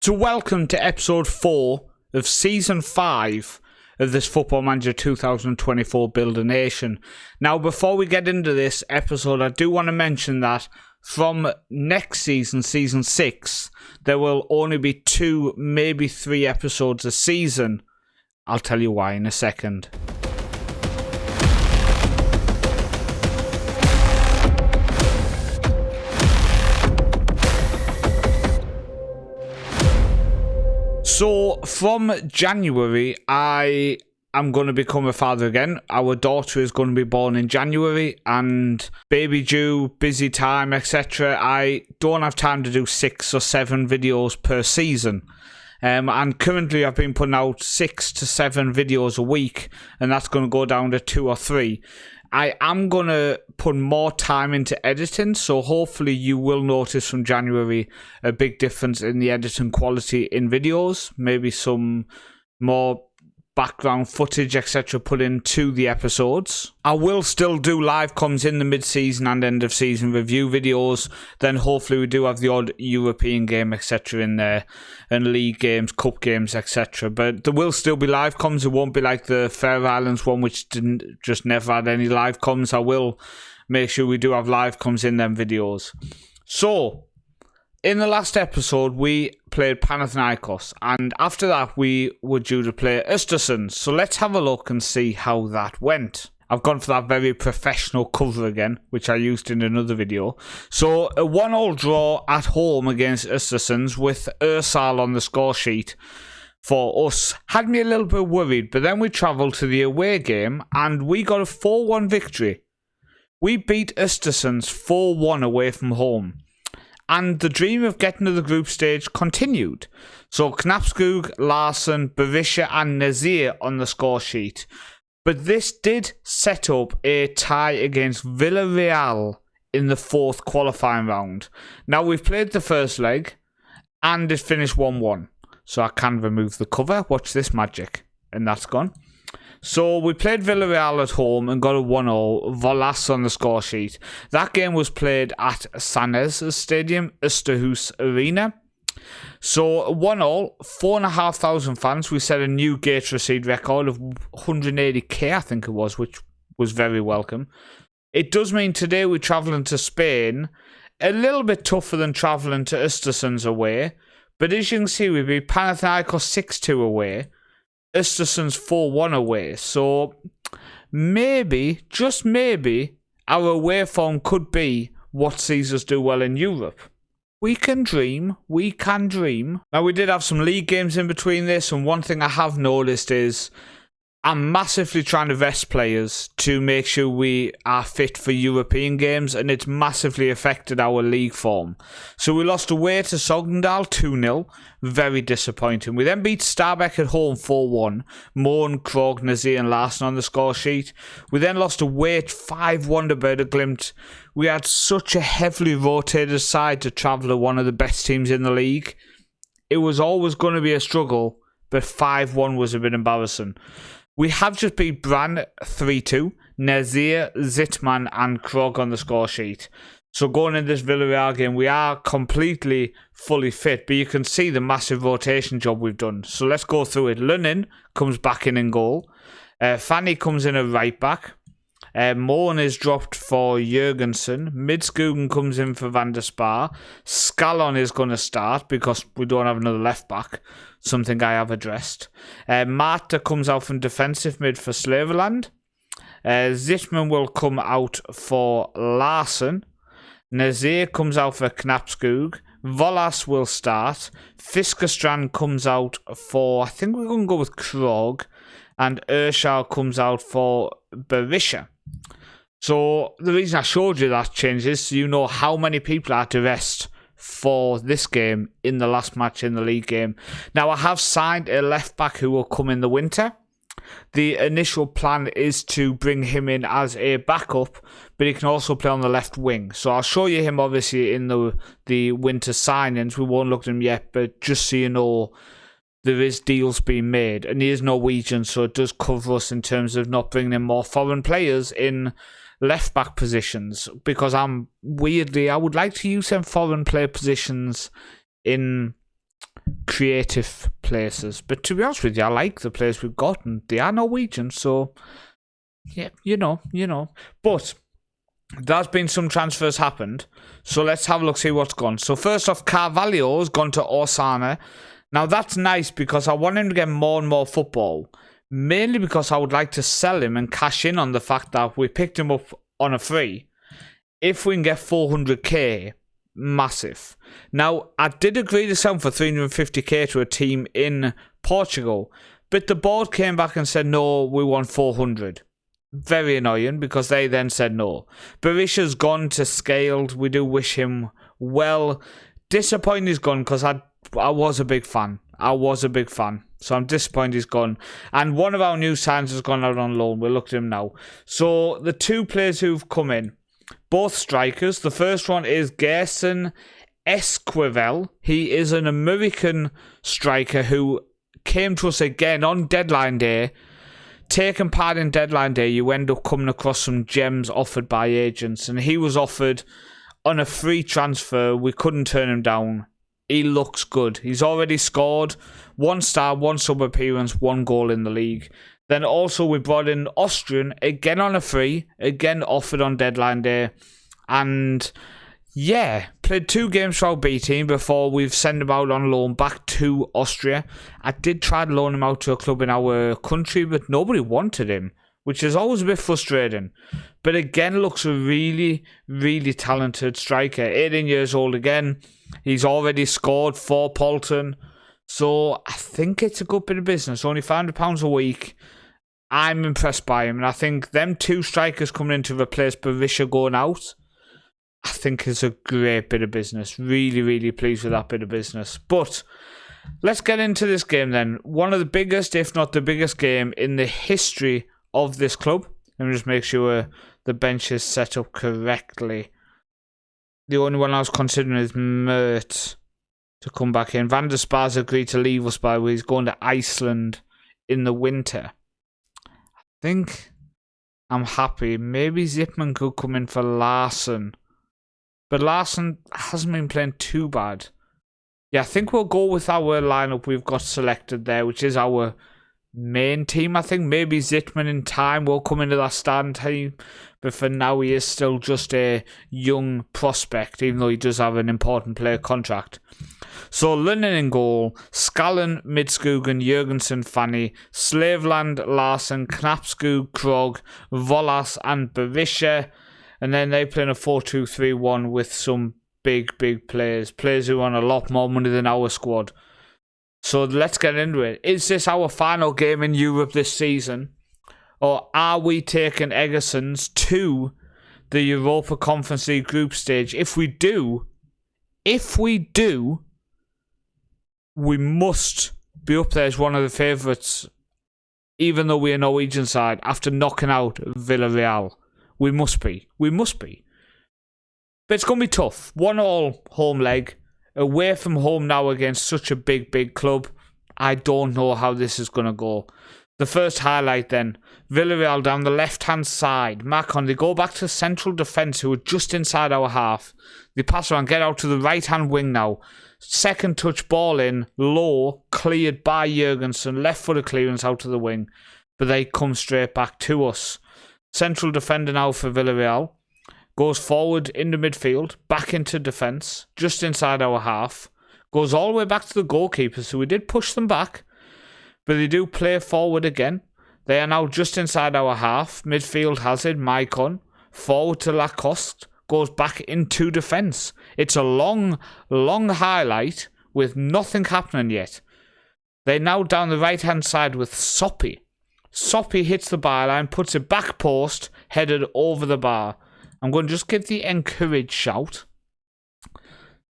So welcome to episode 4 of season 5 of this Football Manager 2024 Build a Nation. Now, before we get into this episode, I do want to mention that from next season, season 6, there will only be 2, maybe 3 episodes a season. I'll tell you why in a second. So, from January, I am going to become a father again. Our daughter is going to be born in January, and baby due, busy time, etc. I don't have time to do 6 or 7 videos per season. And currently I've been putting out 6 to 7 videos a week, and that's going to go down to 2 or 3. I am going to put more time into editing, so hopefully you will notice from January a big difference in the editing quality in videos, maybe some more background footage, etc. put into the episodes. I will still do live comms in the mid-season and end-of-season review videos. Then hopefully we do have the odd European game, etc. in there, and league games, cup games, etc. But there will still be live comms. It won't be like the Faroe Islands one, which just never had any live comms. I will make sure we do have live comms in them videos. So, in the last episode, we played Panathinaikos, and after that, we were due to play Östersund. So let's have a look and see how that went. I've gone for that very professional cover again, which I used in another video. So a 1-1 draw at home against Östersund with Ursal on the score sheet for us had me a little bit worried, but then we travelled to the away game and we got a 4-1 victory. We beat Östersund 4-1 away from home. And the dream of getting to the group stage continued. So Knapskog, Larsen, Berisha and Nazir on the score sheet. But this did set up a tie against Villarreal in the 4th qualifying round. Now we've played the first leg and it finished 1-1. So I can remove the cover. Watch this magic. And that's gone. So we played Villarreal at home and got a 1-0, Volas on the score sheet. That game was played at Sandnes Stadium, Österhus Arena. So 1-0, 4,500 fans. We set a new gate receipt record of 180k, I think it was, which was very welcome. It does mean today we're travelling to Spain. A little bit tougher than travelling to Östersund away. But as you can see, we beat Panathinaikos 6-2 away. Östersund's 4-1 away, so maybe, just maybe, our away form could be what sees us do well in Europe. We can dream, we can dream. Now we did have some league games in between this, and one thing I have noticed is I'm massively trying to rest players to make sure we are fit for European games, and it's massively affected our league form. So we lost away to Sogndal 2-0, very disappointing. We then beat Stabæk at home 4-1, Moen, Krog, Nazir and Larsen on the score sheet. We then lost away at 5-1 to Bøder Glimt. We had such a heavily rotated side to travel to one of the best teams in the league. It was always going to be a struggle, but 5-1 was a bit embarrassing. We have just beat Brann 3-2, Nazir, Zitman and Krog on the score sheet. So going in this Villarreal game, we are completely fully fit, but you can see the massive rotation job we've done. So let's go through it. Lunin comes back in goal. Fanny comes in at right back. Moen is dropped for Jørgensen. Midskogen comes in for Van der Spar. Scallon is going to start because we don't have another left back. Something I have addressed. Marta comes out from defensive mid for Slaverland. Zitman will come out for Larsen. Nazir comes out for Knapskog. Volas will start. Fiskerstrand comes out for, I think we're going to go with Krog. And Ursal comes out for Berisha. So the reason I showed you that change is so you know how many people I had to rest for this game in the last match in the league game. Now I have signed a left back who will come in the winter. The initial plan is to bring him in as a backup, but he can also play on the left wing. So I'll show you him obviously in the winter signings. We won't look at him yet, but just so you know, there is deals being made. And he is Norwegian, so it does cover us in terms of not bringing in more foreign players in left back positions, because I would like to use some foreign player positions in creative places. But to be honest with you, I like the players we've got, and they are Norwegian, so yeah, you know. But there's been some transfers happened, so let's have a look, see what's gone. So first off, Carvalho's gone to Osana. Now that's nice because I want him to get more and more football, mainly because I would like to sell him and cash in on the fact that we picked him up on a free. If we can get 400k, massive. Now, I did agree to sell him for 350k to a team in Portugal, but the board came back and said, no, we want 400. Very annoying because they then said no. Berisha's gone to Scaled. We do wish him well. Disappointed he's gone because I was a big fan. So I'm disappointed he's gone. And one of our new signs has gone out on loan. We'll look at him now. So the two players who've come in, both strikers. The first one is Gerson Esquivel. He is an American striker who came to us again on deadline day. Taking part in deadline day, you end up coming across some gems offered by agents, and he was offered on a free transfer. We couldn't turn him down. He looks good. He's already scored 1 star, 1 sub appearance, 1 goal in the league. Then also we brought in Austrian, again on a free, again offered on deadline day. And yeah, played 2 games for our B team before we've sent him out on loan back to Austria. I did try to loan him out to a club in our country, but nobody wanted him, which is always a bit frustrating. But again, looks a really, really talented striker. 18 years old again. He's already scored for Bolton. So I think it's a good bit of business. Only £500 a week. I'm impressed by him. And I think them 2 strikers coming in to replace Berisha going out, I think is a great bit of business. Really, really pleased with that bit of business. But let's get into this game then. One of the biggest, if not the biggest game in the history of this club. Let me just make sure the bench is set up correctly. The only one I was considering is Mert to come back in. Van der Spar's agreed to leave us by the way. He's going to Iceland in the winter. I think I'm happy. Maybe Zipman could come in for Larson. But Larson hasn't been playing too bad. Yeah, I think we'll go with our lineup we've got selected there, which is our main team. I think maybe Zitman in time will come into that starting team, but for now he is still just a young prospect, even though he does have an important player contract. So Lunin in goal, Skallen, Midskogen, Jurgensen, Fanny, Slaveland, Larsen, Knapskog, Krog, Volas and Berisha. And then they play in a 4-2-3-1 with some big players who are on a lot more money than our squad. So let's get into it. Is this our final game in Europe this season? Or are we taking Eggersons to the Europa Conference League group stage? If we do, we must be up there as one of the favourites, even though we're a Norwegian side, after knocking out Villarreal. We must be. But it's going to be tough. 1-1 home leg. Away from home now against such a big club. I don't know how this is going to go. The first highlight then. Villarreal down the left-hand side. Macon, they go back to central defence who are just inside our half. They pass around, get out to the right-hand wing now. Second touch ball in, low, cleared by Jurgensen. Left-footed clearance out to the wing. But they come straight back to us. Central defender now for Villarreal. Goes forward into midfield, back into defence, just inside our half. Goes all the way back to the goalkeeper, so we did push them back. But they do play forward again. They are now just inside our half. Midfield has it, Maicon. Forward to Lacoste. Goes back into defence. It's a long highlight with nothing happening yet. They're now down the right-hand side with Soppy. Soppy hits the byline, puts it back post, headed over the bar. I'm going to just give the encourage shout.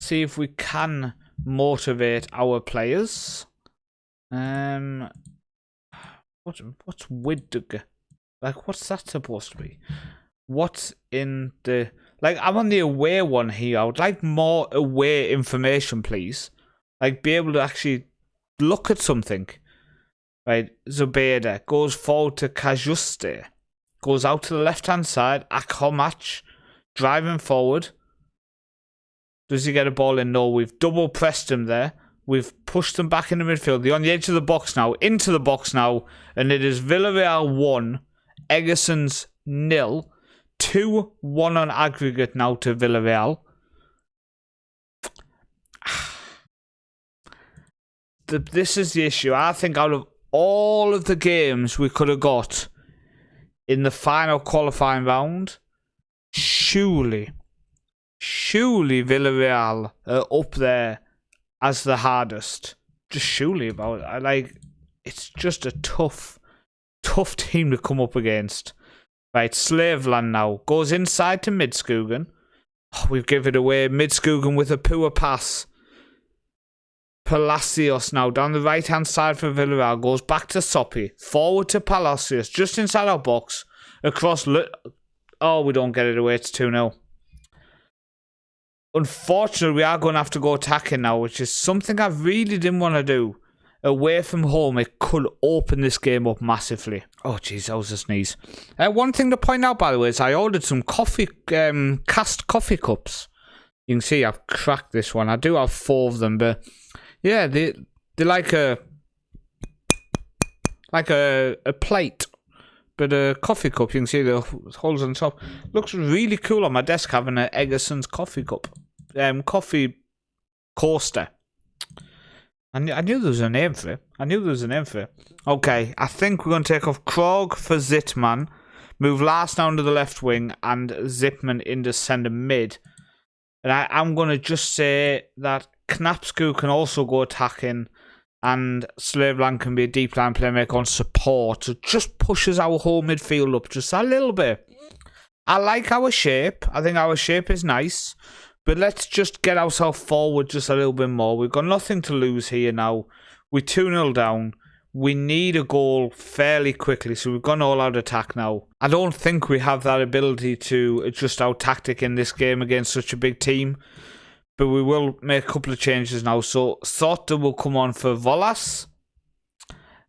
See if we can motivate our players. What's Widdig? Like, what's that supposed to be? What's in the... Like, I'm on the away one here. I would like more away information, please. Like, be able to actually look at something. Right, Zubeda goes forward to Kajuste. Goes out to the left-hand side. Akhomach driving forward. Does he get a ball in? No, we've double pressed him there. We've push them back into midfield. They're on the edge of the box now, into the box now, and it is Villarreal 1, Egerson's 0, 2-1 on aggregate now to Villarreal. This is the issue. I think out of all of the games we could have got in the final qualifying round, surely Villarreal are up there as the hardest. Just surely about it. Like, it's just a tough team to come up against. Right, Slaveland now goes inside to Midskogen. Oh, we've given it away. Midskogen with a poor pass. Palacios now down the right hand side for Villarreal, goes back to Soppy, forward to Palacios, just inside our box, across. Oh, we don't get it away. It's 2-0. Unfortunately, we are going to have to go attacking now, which is something I really didn't want to do. Away from home, it could open this game up massively. Oh, jeez, that was a sneeze. One thing to point out, by the way, is I ordered some coffee, cast coffee cups. You can see I've cracked this one. I do have 4 of them, but yeah, they're like a plate, but a coffee cup. You can see the holes on top. Looks really cool on my desk having an Egerson's coffee cup, coffee coaster. I knew there was a name for it. Okay, I think we're going to take off Krog for Zittman, move Lars down to the left wing, and Zipman into centre mid. And I'm going to just say that Knapsku can also go attacking, and Slaveland can be a deep line playmaker on support. So it just pushes our whole midfield up just a little bit. I like our shape. I think our shape is nice. But let's just get ourselves forward just a little bit more. We've got nothing to lose here now. We're 2-0 down. We need a goal fairly quickly, so we've gone all out attack now. I don't think we have that ability to adjust our tactic in this game against such a big team. But we will make a couple of changes now. So Thorta will come on for Volas.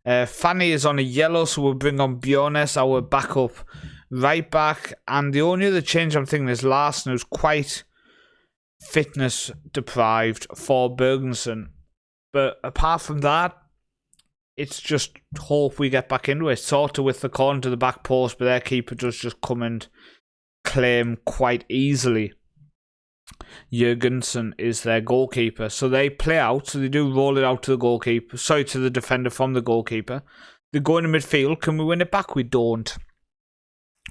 Fanny is on a yellow, so we'll bring on Bjornes, our backup right back. And the only other change I'm thinking is Larsen, who's quite fitness deprived for Bergensen. But apart from that, it's just hope we get back into it. Sort of with the corner to the back post, but their keeper does just come and claim quite easily. Jurgensen is their goalkeeper. So they play out, so they do roll it out to the goalkeeper. Sorry, to the defender from the goalkeeper. They go into midfield. Can we win it back? We don't.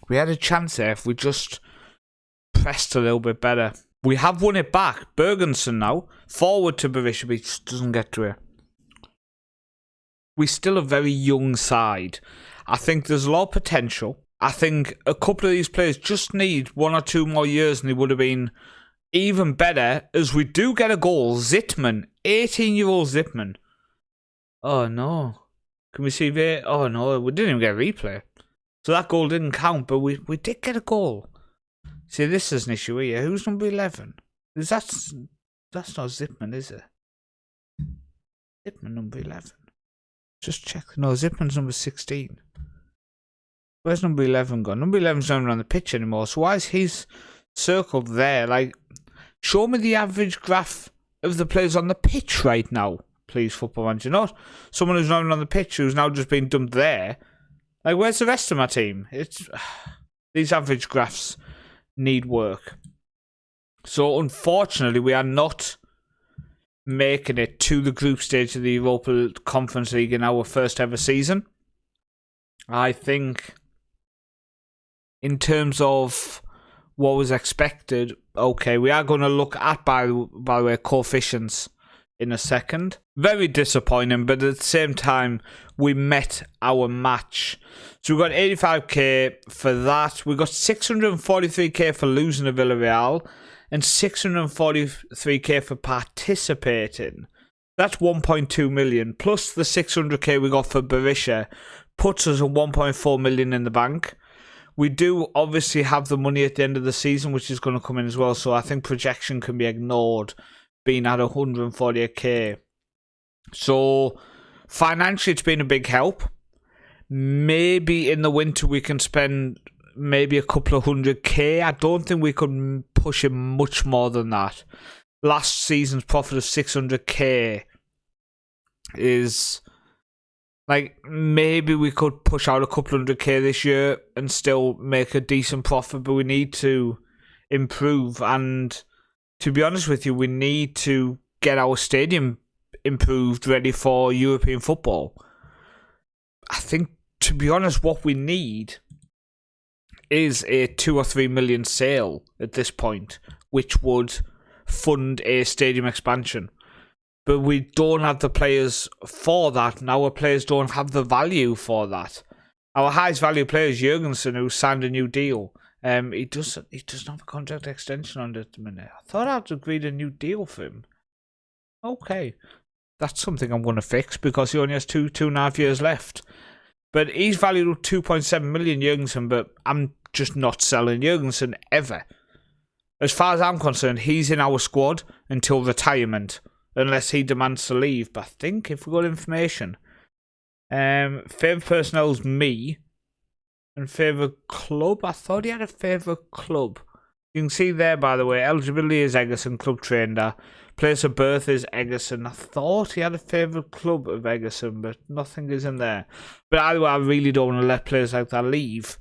We had a chance there if we just pressed a little bit better. We have won it back. Bergensen now. Forward to Berisha, but he just doesn't get to it. We're still a very young side. I think there's a lot of potential. I think a couple of these players just need 1 or 2 more years and they would have been even better, as we do get a goal. Zittman. 18-year-old Zittman. Oh, no. Can we see there? Oh, no. We didn't even get a replay. So that goal didn't count, but we did get a goal. See, this is an issue here. Who's number 11? That's not Zipman, is it? Zipman number 11. Just check. No, Zipman's number 16. Where's number 11 gone? Number 11's not even on the pitch anymore. So why is he's circled there? Like, show me the average graph of the players on the pitch right now, please, Football Manager. Not someone who's not even on the pitch who's now just been dumped there. Like, where's the rest of my team? It's these average graphs need work. So unfortunately we are not making it to the group stage of the Europa Conference League in our first ever season. I think in terms of what was expected, okay, we are going to look at, by the way, coefficients in a second. Very disappointing, but at the same time, we met our match. So we got 85k for that. We got 643k for losing to Villarreal and 643k for participating. That's 1.2 million. Plus the 600k we got for Berisha puts us at 1.4 million in the bank. We do obviously have the money at the end of the season, which is going to come in as well. So I think projection can be ignored, being at 148k. So financially, it's been a big help. Maybe in the winter we can spend maybe a couple of 100k. I don't think we could push it much more than that. Last season's profit of 600k is like maybe we could push out a couple 100k this year and still make a decent profit, but we need to improve. And to be honest with you, we need to get our stadium improved, ready for European football. I think, to be honest, what we need is a 2 or 3 million sale at this point, which would fund a stadium expansion. But we don't have the players for that, and our players don't have the value for that. Our highest value player is Jurgensen, who signed a new deal. He doesn't have a contract extension on it at the minute. I thought I'd agreed a new deal for him. Okay, that's something I'm going to fix, because he only has 2.5 years left. But he's valued at 2.7 million, Jurgensen, but I'm just not selling Jurgensen ever. As far as I'm concerned, he's in our squad until retirement, unless he demands to leave. But I think if we got information, favourite personnel is me, and favourite club, I thought he had a favourite club. You can see there, by the way, eligibility is Egerson, club trainer. Place of birth is Egerson. I thought he had a favourite club of Egerson, but nothing is in there. But either way, I really don't want to let players like that leave.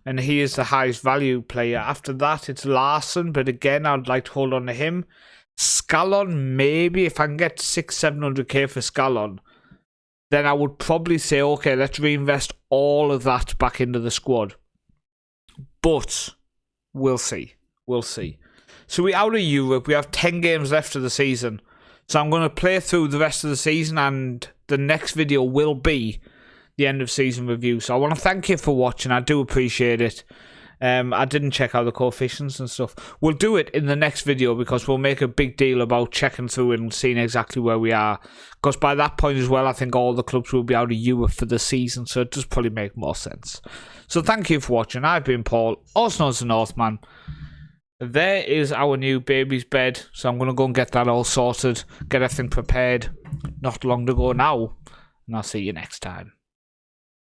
And he is the highest value player. After that, it's Larson, but again, I'd like to hold on to him. Scallon, maybe, if I can get 600-700k for Scallon, then I would probably say, okay, let's reinvest all of that back into the squad. But we'll see. We'll see. So we're out of Europe. We have 10 games left of the season. So I'm going to play through the rest of the season, and the next video will be the end of season review. So I want to thank you for watching. I do appreciate it. I didn't check out the coefficients and stuff. We'll do it in the next video, because we'll make a big deal about checking through and seeing exactly where we are. Because by that point as well, I think all the clubs will be out of Europe for the season, so it does probably make more sense. So thank you for watching. I've been Paul, also known as the Northman. There is our new baby's bed, so I'm going to go and get that all sorted, get everything prepared not long to go now, and I'll see you next time.